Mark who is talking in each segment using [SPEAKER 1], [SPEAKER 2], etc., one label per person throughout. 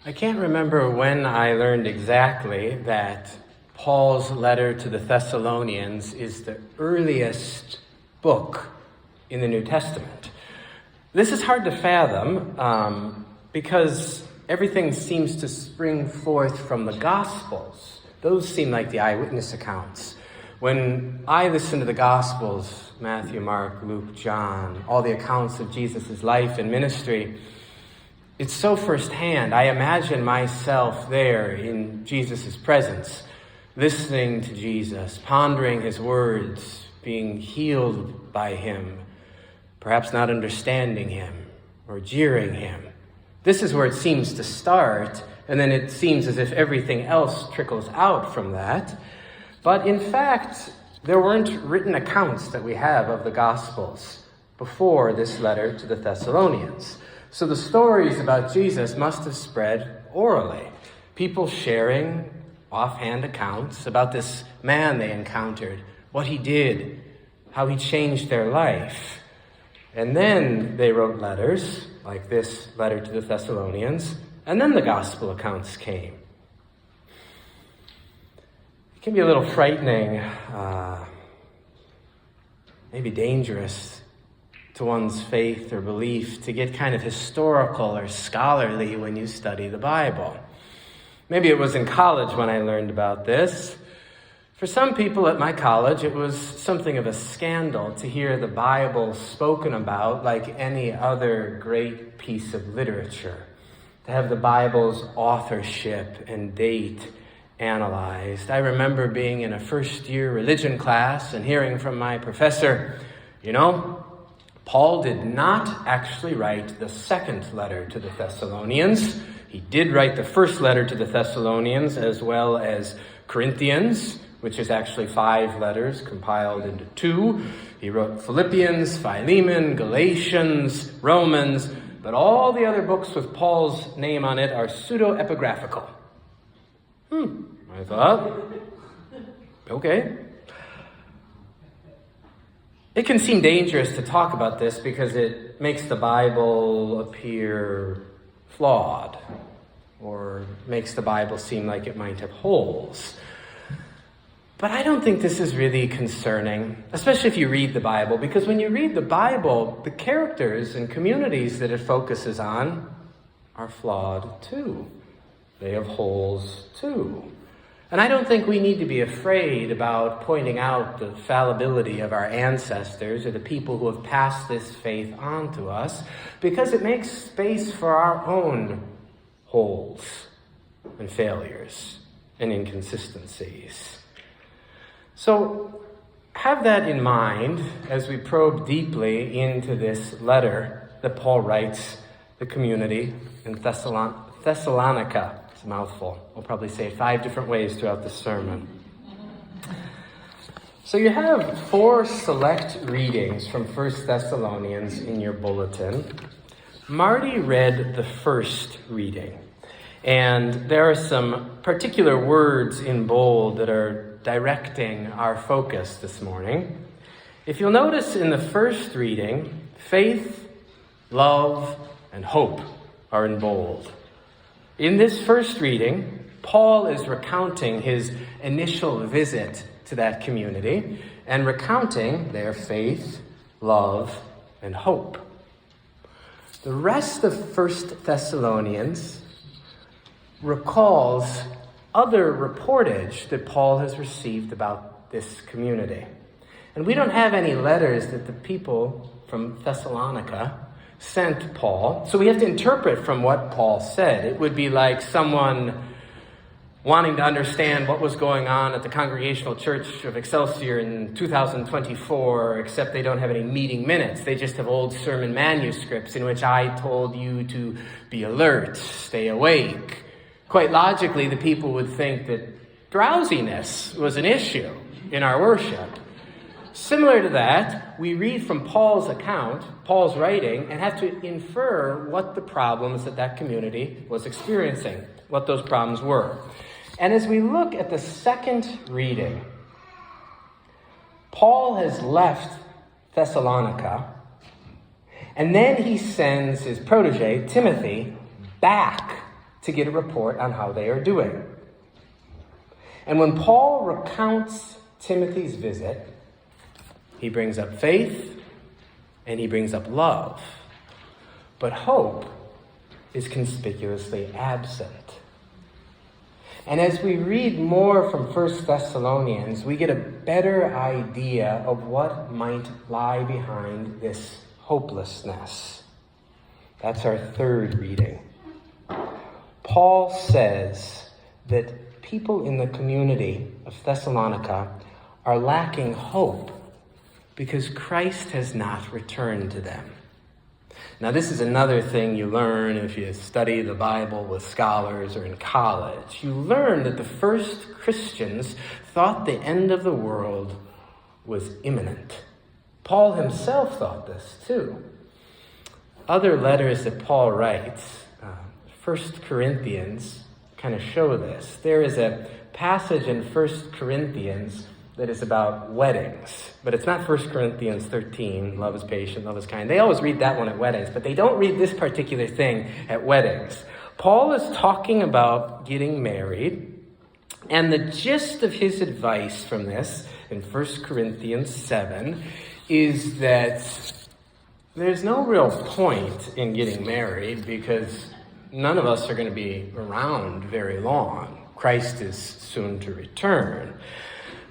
[SPEAKER 1] I can't remember when I learned exactly that Paul's letter to the Thessalonians is the earliest book in the New Testament. This is hard to fathom because everything seems to spring forth from the Gospels. Those seem like the eyewitness accounts. When I listen to the Gospels, Matthew, Mark, Luke, John, all the accounts of Jesus' life and ministry, it's so firsthand. I imagine myself there in Jesus' presence, listening to Jesus, pondering his words, being healed by him, perhaps not understanding him or jeering him. This is where it seems to start, and then it seems as if everything else trickles out from that. But in fact, there weren't written accounts that we have of the Gospels before this letter to the Thessalonians. So the stories about Jesus must have spread orally. People sharing offhand accounts about this man they encountered, what he did, how he changed their life. And then they wrote letters, like this letter to the Thessalonians, and then the gospel accounts came. It can be a little frightening, maybe dangerous to one's faith or belief to get kind of historical or scholarly when you study the Bible. Maybe it was in college when I learned about this. For some people at my college, it was something of a scandal to hear the Bible spoken about like any other great piece of literature, to have the Bible's authorship and date analyzed. I remember being in a first-year religion class and hearing from my professor, Paul did not actually write the second letter to the Thessalonians. He did write the first letter to the Thessalonians as well as Corinthians, which is actually 5 letters compiled into 2. He wrote Philippians, Philemon, Galatians, Romans, but all the other books with Paul's name on it are pseudo-epigraphical. I thought, okay. It can seem dangerous to talk about this because it makes the Bible appear flawed or makes the Bible seem like it might have holes. But I don't think this is really concerning, especially if you read the Bible, because when you read the Bible, the characters and communities that it focuses on are flawed too. They have holes too. And I don't think we need to be afraid about pointing out the fallibility of our ancestors or the people who have passed this faith on to us, because it makes space for our own holes and failures and inconsistencies. So have that in mind as we probe deeply into this letter that Paul writes the community in Thessalonica. It's a mouthful. We'll probably say it 5 different ways throughout the sermon. So you have 4 select readings from 1 Thessalonians in your bulletin. Marty read the first reading, and there are some particular words in bold that are directing our focus this morning. If you'll notice in the first reading, faith, love, and hope are in bold. In this first reading, Paul is recounting his initial visit to that community and recounting their faith, love, and hope. The rest of 1 Thessalonians recalls other reportage that Paul has received about this community. And we don't have any letters that the people from Thessalonica sent Paul, so we have to interpret from what Paul said. It would be like someone wanting to understand what was going on at the Congregational Church of Excelsior in 2024, except they don't have any meeting minutes. They just have old sermon manuscripts in which I told you to be alert, stay awake. Quite logically, the people would think that drowsiness was an issue in our worship. Similar to that, we read from Paul's account, Paul's writing, and have to infer what the problems that community was experiencing, what those problems were. And as we look at the second reading, Paul has left Thessalonica, and then he sends his protege, Timothy, back to get a report on how they are doing. And when Paul recounts Timothy's visit, he brings up faith and he brings up love. But hope is conspicuously absent. And as we read more from 1 Thessalonians, we get a better idea of what might lie behind this hopelessness. That's our third reading. Paul says that people in the community of Thessalonica are lacking hope because Christ has not returned to them. Now, this is another thing you learn if you study the Bible with scholars or in college. You learn that the first Christians thought the end of the world was imminent. Paul himself thought this too. Other letters that Paul writes, 1 Corinthians, kind of show this. There is a passage in 1 Corinthians that is about weddings. But it's not 1 Corinthians 13, love is patient, love is kind. They always read that one at weddings, but they don't read this particular thing at weddings. Paul is talking about getting married, and the gist of his advice from this in 1 Corinthians 7 is that there's no real point in getting married because none of us are going to be around very long. Christ is soon to return.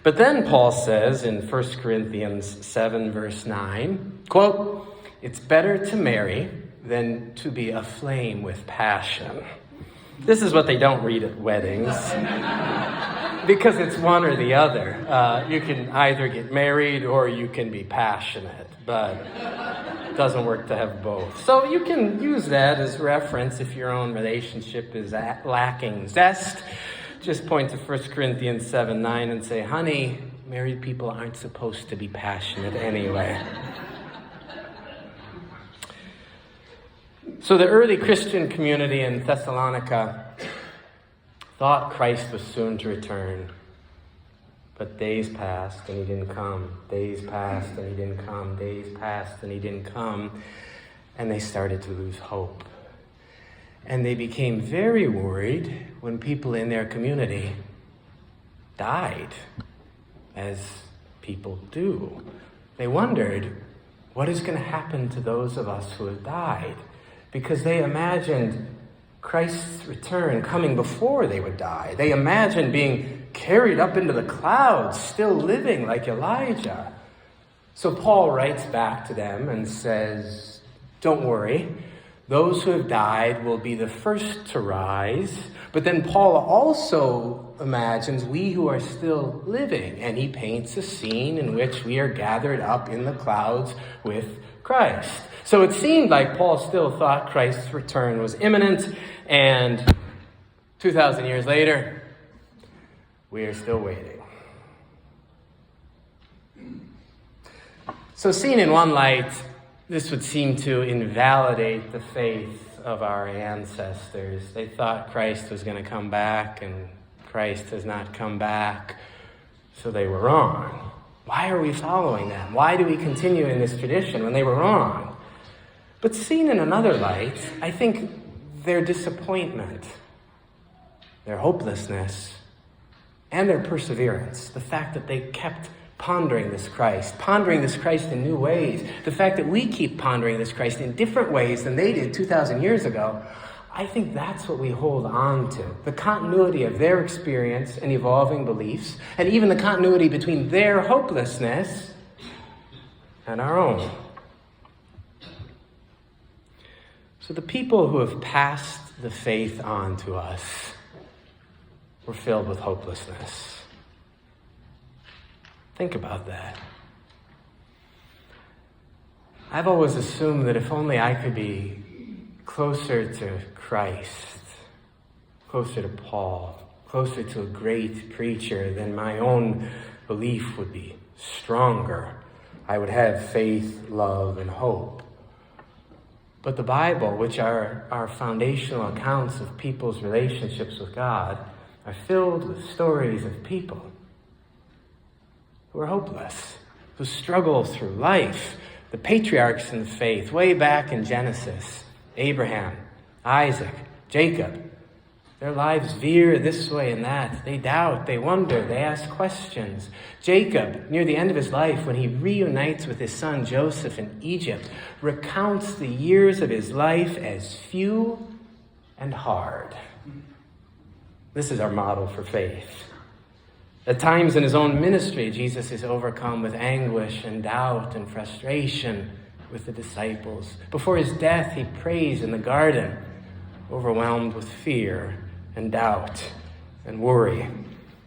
[SPEAKER 1] But then Paul says in 1 Corinthians 7, verse 9, quote, "It's better to marry than to be aflame with passion." This is what they don't read at weddings because it's one or the other. You can either get married or you can be passionate, but it doesn't work to have both. So you can use that as reference if your own relationship is lacking zest. Just point to 1 Corinthians 7:9 and say, honey, married people aren't supposed to be passionate anyway. So the early Christian community in Thessalonica thought Christ was soon to return. But days passed and he didn't come. Days passed and he didn't come. Days passed and he didn't come. And they started to lose hope. And they became very worried when people in their community died, as people do. They wondered, what is going to happen to those of us who have died? Because they imagined Christ's return coming before they would die. They imagined being carried up into the clouds, still living like Elijah. So Paul writes back to them and says, don't worry. Those who have died will be the first to rise. But then Paul also imagines we who are still living, and he paints a scene in which we are gathered up in the clouds with Christ. So it seemed like Paul still thought Christ's return was imminent, and 2,000 years later, we are still waiting. So seen in one light, this would seem to invalidate the faith of our ancestors. They thought Christ was going to come back, and Christ has not come back, so they were wrong. Why are we following them? Why do we continue in this tradition when they were wrong? But seen in another light, I think their disappointment, their hopelessness, and their perseverance, the fact that they kept pondering this Christ in new ways, the fact that we keep pondering this Christ in different ways than they did 2,000 years ago, I think that's what we hold on to. The continuity of their experience and evolving beliefs, and even the continuity between their hopelessness and our own. So the people who have passed the faith on to us were filled with hopelessness. Think about that. I've always assumed that if only I could be closer to Christ, closer to Paul, closer to a great preacher, then my own belief would be stronger. I would have faith, love, and hope. But the Bible, which are our foundational accounts of people's relationships with God, are filled with stories of people who are hopeless, who struggle through life. The patriarchs in the faith, way back in Genesis, Abraham, Isaac, Jacob, Their lives veer this way and that. They doubt, they wonder, they ask questions. Jacob, near the end of his life, when he reunites with his son Joseph in Egypt, recounts the years of his life as few and hard. This is our model for faith. At times in his own ministry, Jesus is overcome with anguish and doubt and frustration with the disciples. Before his death, he prays in the garden, overwhelmed with fear and doubt and worry.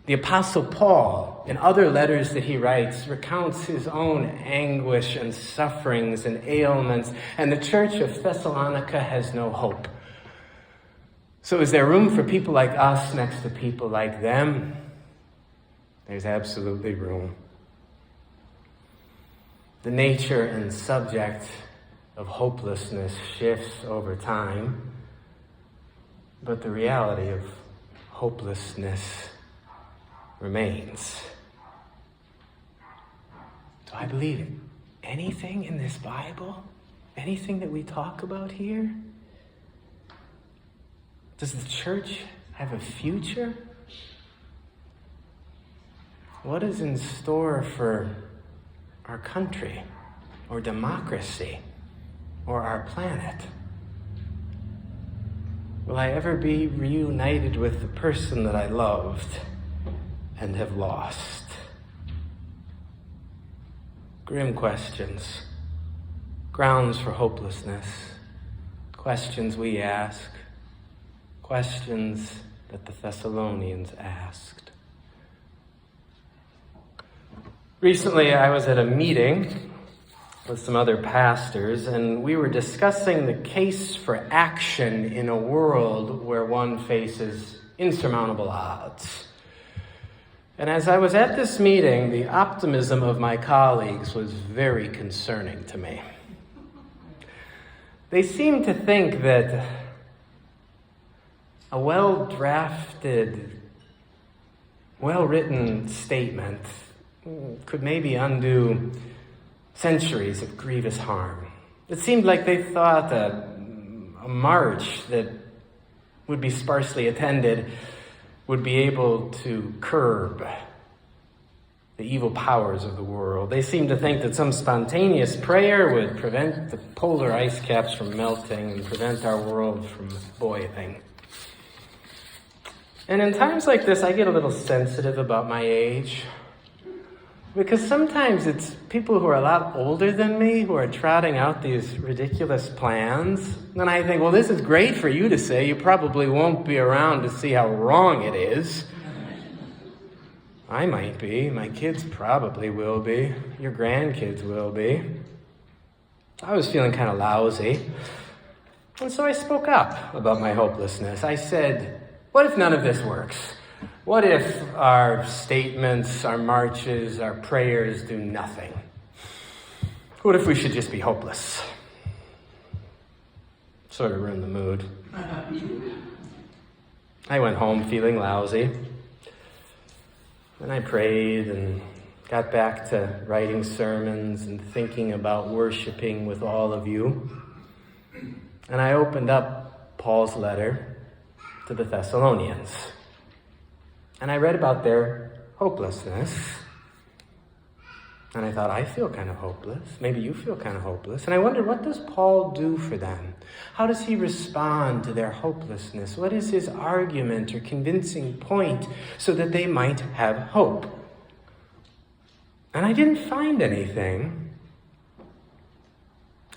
[SPEAKER 1] The Apostle Paul, in other letters that he writes, recounts his own anguish and sufferings and ailments, and the church of Thessalonica has no hope. So is there room for people like us next to people like them? There's absolutely room. The nature and subject of hopelessness shifts over time, but the reality of hopelessness remains. Do I believe anything in this Bible? Anything that we talk about here? Does the church have a future? What is in store for our country, or democracy, or our planet? Will I ever be reunited with the person that I loved and have lost? Grim questions, grounds for hopelessness, questions we ask, questions that the Thessalonians asked. Recently, I was at a meeting with some other pastors, and we were discussing the case for action in a world where one faces insurmountable odds. And as I was at this meeting, the optimism of my colleagues was very concerning to me. They seemed to think that a well-drafted, well-written statement could maybe undo centuries of grievous harm. It seemed like they thought a march that would be sparsely attended would be able to curb the evil powers of the world. They seemed to think that some spontaneous prayer would prevent the polar ice caps from melting and prevent our world from boiling. And in times like this, I get a little sensitive about my age, because sometimes it's people who are a lot older than me who are trotting out these ridiculous plans. And I think, well, this is great for you to say. You probably won't be around to see how wrong it is. I might be. My kids probably will be. Your grandkids will be. I was feeling kind of lousy. And so I spoke up about my hopelessness. I said, what if none of this works? What if our statements, our marches, our prayers do nothing? What if we should just be hopeless? Sort of ruined the mood. I went home feeling lousy. And I prayed and got back to writing sermons and thinking about worshiping with all of you. And I opened up Paul's letter to the Thessalonians. And I read about their hopelessness. And I thought, I feel kind of hopeless. Maybe you feel kind of hopeless. And I wondered, what does Paul do for them? How does he respond to their hopelessness? What is his argument or convincing point so that they might have hope? And I didn't find anything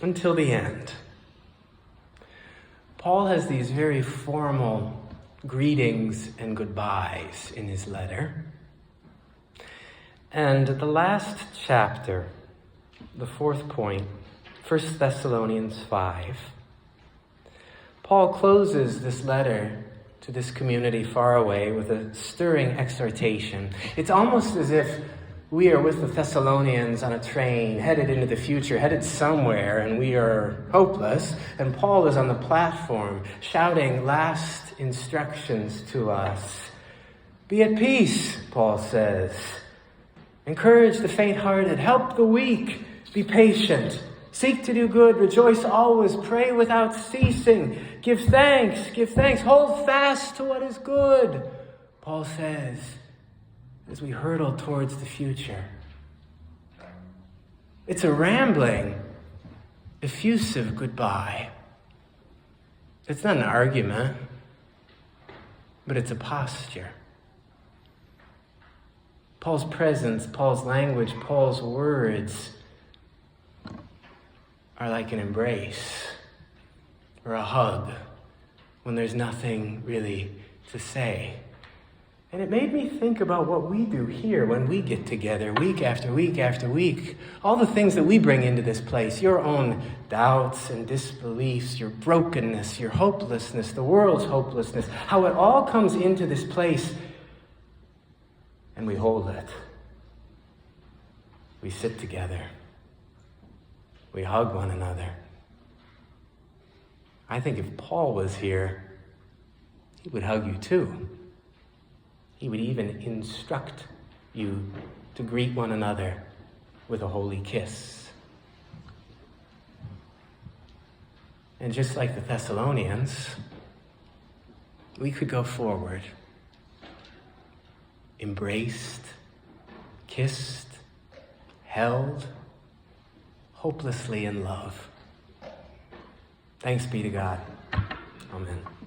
[SPEAKER 1] until the end. Paul has these very formal greetings and goodbyes in his letter. And the last chapter, the fourth point, 1 Thessalonians 5, Paul closes this letter to this community far away with a stirring exhortation. It's almost as if we are with the Thessalonians on a train, headed into the future, headed somewhere, and we are hopeless. And Paul is on the platform, shouting last instructions to us. Be at peace, Paul says. Encourage the faint-hearted. Help the weak. Be patient Seek to do good, rejoice always, pray without ceasing, give thanks, hold fast to what is good. Paul says, as we hurtle towards the future. It's a rambling, effusive goodbye. It's not an argument, but it's a posture. Paul's presence, Paul's language, Paul's words are like an embrace or a hug when there's nothing really to say. And it made me think about what we do here when we get together week after week after week. All the things that we bring into this place, your own doubts and disbeliefs, your brokenness, your hopelessness, the world's hopelessness, how it all comes into this place and we hold it. We sit together. We hug one another. I think if Paul was here, he would hug you too. He would even instruct you to greet one another with a holy kiss. And just like the Thessalonians, we could go forward, embraced, kissed, held, hopelessly in love. Thanks be to God. Amen.